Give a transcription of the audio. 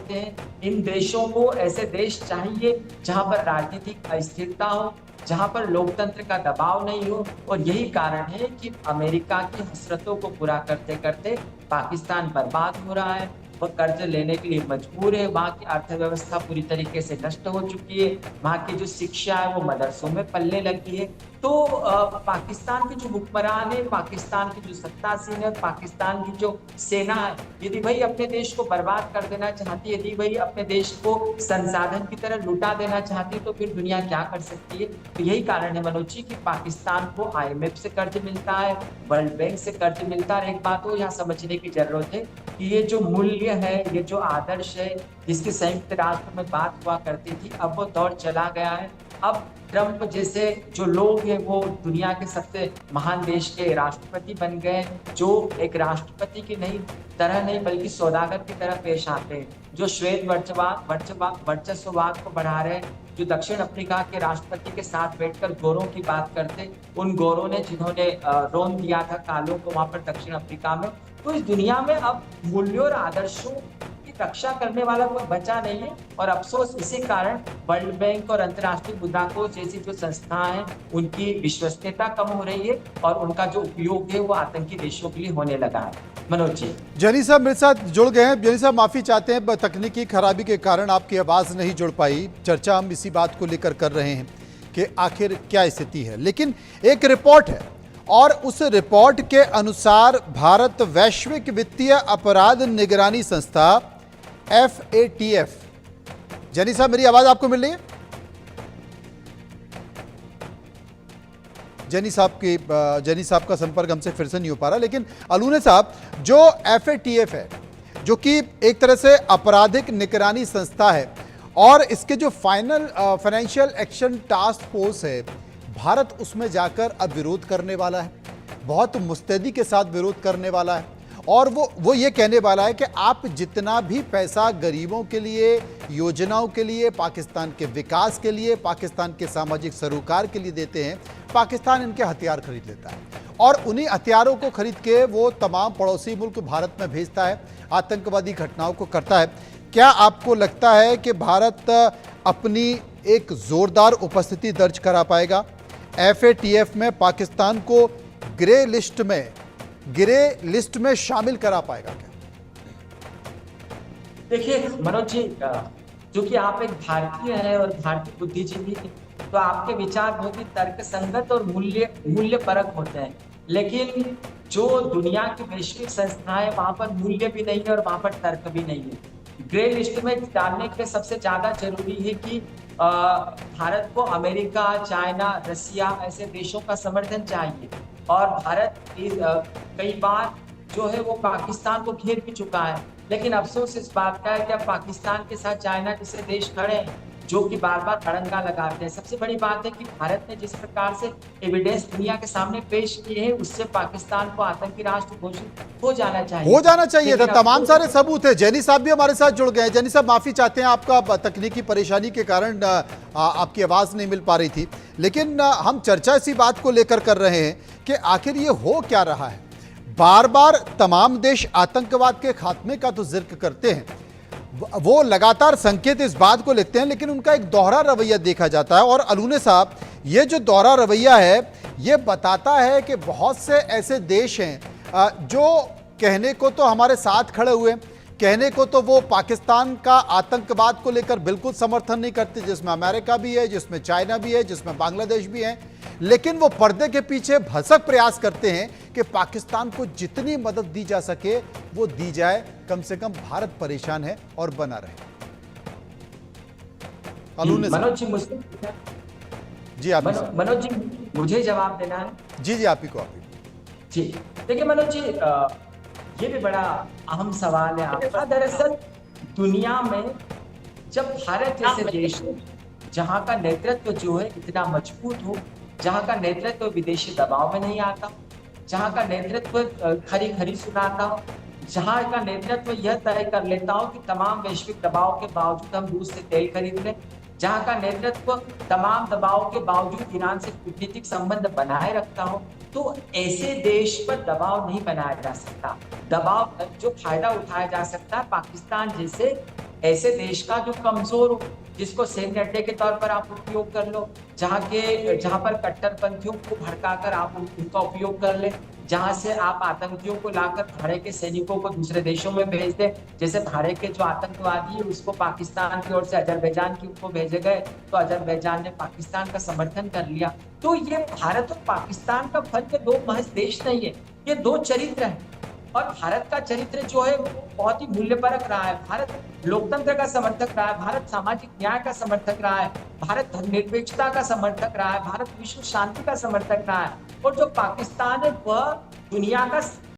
कहते हैं। इन देशों को ऐसे देश चाहिए जहां पर राजनीतिक अस्थिरता हो, जहां पर लोकतंत्र का दबाव नहीं हो। और यही कारण है कि अमेरिका की हसरतों को पूरा करते करते पाकिस्तान बर्बाद हो रहा है। वह कर्ज लेने के लिए मजबूर है। वहां की अर्थव्यवस्था पूरी तरीके से नष्ट हो चुकी है। वहां की जो शिक्षा है वो मदरसों में पलने लगी है। तो पाकिस्तान के जो हुक्मरान है, पाकिस्तान की जो सत्तासीन है, पाकिस्तान की जो सेना है, यदि वही अपने देश को बर्बाद कर देना चाहती है, यदि वही अपने देश को संसाधन की तरह लुटा देना चाहती है, तो फिर दुनिया क्या कर सकती है। तो यही कारण है मनोज जी कि पाकिस्तान को IMF से कर्ज मिलता है, वर्ल्ड बैंक से कर्ज मिलता है। एक बात को यहाँ समझने की जरूरत है कि ये जो मूल्य है, ये जो आदर्श है, जिसकी संयुक्त राष्ट्र में बात हुआ करती थी, अब वो दौर चला गया है। अब ट्रंप जैसे जो लोग हैं वो दुनिया के सबसे महान देश के राष्ट्रपति बन गए, जो एक राष्ट्रपति की तरह नहीं बल्कि सौदागर की तरह पेश आते हैं, जो श्वेत वर्चस्ववाद को बढ़ा रहे हैं, जो दक्षिण अफ्रीका के राष्ट्रपति के साथ बैठकर गोरों की बात करते, उन गोरों ने जिन्होंने रोन दिया था कालों को वहां पर दक्षिण अफ्रीका में। तो इस दुनिया में अब मूल्यों और आदर्शों की रक्षा करने वाला कोई बचा नहीं है। और अफसोस इसी कारण वर्ल्ड बैंक और अंतर्राष्ट्रीय मुद्रा कोष जैसी जो संस्थाएं हैं उनकी विश्वसनीयता कम हो रही है और उनका जो उपयोग है वो आतंकी देशों के लिए होने लगा है। मनोज जी। जनी साहब मेरे साथ जुड़ गए हैं। जनी साहब माफी चाहते हैं, तकनीकी खराबी के कारण आपकी आवाज नहीं जुड़ पाई। चर्चा हम इसी बात को लेकर कर रहे हैं कि आखिर क्या स्थिति है, लेकिन एक रिपोर्ट है और उस रिपोर्ट के अनुसार भारत वैश्विक वित्तीय अपराध निगरानी संस्था FATF, जनी साहब मेरी आवाज आपको मिल रही है? जनी साहब का संपर्क हमसे फिर से नहीं हो पा रहा, लेकिन अलूने साहब, जो FATF है, जो कि एक तरह से आपराधिक निगरानी संस्था है, और इसके जो फाइनेंशियल एक्शन टास्क फोर्स है, भारत उसमें जाकर अब विरोध करने वाला है, बहुत मुस्तैदी के साथ विरोध करने वाला है। और वो ये कहने वाला है कि आप जितना भी पैसा गरीबों के लिए, योजनाओं के लिए, पाकिस्तान के विकास के लिए, पाकिस्तान के सामाजिक सरोकार के लिए देते हैं, पाकिस्तान इनके हथियार खरीद लेता है और उन्हीं हथियारों को खरीद के वो तमाम पड़ोसी मुल्क भारत में भेजता है, आतंकवादी घटनाओं को करता है। क्या आपको लगता है कि भारत अपनी एक जोरदार उपस्थिति दर्ज करा पाएगा? FATF में पाकिस्तान को ग्रे लिस्ट में शामिल करा पाएगा क्या? देखिए मनोज जी, क्योंकि आप एक भारतीय हैं और भारतीय बुद्धिजीवी हैं, तो आपके विचार बहुत ही तर्कसंगत और मूल्य परक होते हैं। लेकिन जो दुनिया की वैश्विक संस्थाएं, वहां पर मूल्य भी नहीं है और वहां पर तर्क भी नहीं है। ग्रे लिस्ट में डालने के लिए सबसे ज्यादा जरूरी है कि भारत को अमेरिका, चाइना, रसिया ऐसे देशों का समर्थन चाहिए। और भारत कई बार जो है वो पाकिस्तान को घेर भी चुका है। लेकिन अफसोस इस बात का है कि अब पाकिस्तान के साथ चाइना जैसे देश खड़े हैं जो कि बार बार अड़ंगा लगाते हैं। सबसे बड़ी बात है कि भारत ने जिस प्रकार से एविडेंस दुनिया के सामने पेश किए हैं, उससे पाकिस्तान को आतंकी राष्ट्र घोषित हो जाना चाहिए था। तमाम सारे सबूत है। जैनी साहब भी हमारे साथ जुड़ गए हैं। जैनी साहब माफी चाहते हैं, आपका तकनीकी परेशानी के कारण आपकी आवाज नहीं मिल पा रही थी, लेकिन हम चर्चा इसी बात को लेकर कर रहे हैं कि आखिर ये हो क्या रहा है। बार बार तमाम देश आतंकवाद के खात्मे का तो जिक्र करते हैं, वो लगातार संकेत इस बात को लिखते हैं, लेकिन उनका एक दोहरा रवैया देखा जाता है। और अलूने साहब, ये जो दोहरा रवैया है ये बताता है कि बहुत से ऐसे देश हैं जो कहने को तो हमारे साथ खड़े हुए, कहने को तो वो पाकिस्तान का आतंकवाद को लेकर बिल्कुल समर्थन नहीं करते, जिसमें अमेरिका भी है, जिसमें चाइना भी है, जिसमें बांग्लादेश भी है, लेकिन वो पर्दे के पीछे भसक प्रयास करते हैं कि पाकिस्तान को जितनी मदद दी जा सके वो दी जाए, कम से कम भारत परेशान है और बना रहे। मनोज जी आप मनोज जी मुझे जवाब देना है। जी आप ही को जी देखिए मनोज जी, ये भी बड़ा अहम सवाल है आपका। दरअसल दुनिया में जब भारत जैसे देश जहां का नेतृत्व जो है इतना मजबूत हो, जहां का नेतृत्व विदेशी दबाव में नहीं आता, जहां का नेतृत्व खरी खरी सुनाता हो, जहां का नेतृत्व यह तय कर लेता हो कि तमाम वैश्विक दबाव के बावजूद हम रूस से तेल खरीद लें, जहां का नेतृत्व तमाम दबाव के बावजूद ईरान से कूटनीतिक संबंध बनाए रखता हो, तो ऐसे देश पर दबाव नहीं बनाया जा सकता। दबाव जो फायदा उठाया जा सकता है पाकिस्तान जैसे ऐसे देश का जो कमजोर हो, जिसको सैन्य अड्डे के तौर पर आप उपयोग कर लो, जहां पर कट्टरपंथियों को भड़काकर आप उनका उपयोग कर ले, जहां से आप आतंकियों को लाकर भारत के सैनिकों को दूसरे देशों में भेज दे। जैसे भारत के जो आतंकवादी है उसको पाकिस्तान की ओर से अजरबैजान की को भेजे गए, तो अजरबैजान ने पाकिस्तान का समर्थन कर लिया। तो ये भारत और पाकिस्तान का फर्क दो महज देश नहीं है, ये दो चरित्र है। और भारत का चरित्र जो है वो बहुत ही मूल्यपरक रहा है। भारत लोकतंत्र का समर्थक रहा है, भारत सामाजिक न्याय का समर्थक रहा है, भारत धर्मनिरपेक्षता का समर्थक रहा है, भारत विश्व शांति का समर्थक रहा है। और जो पाकिस्तान है वह दुनिया का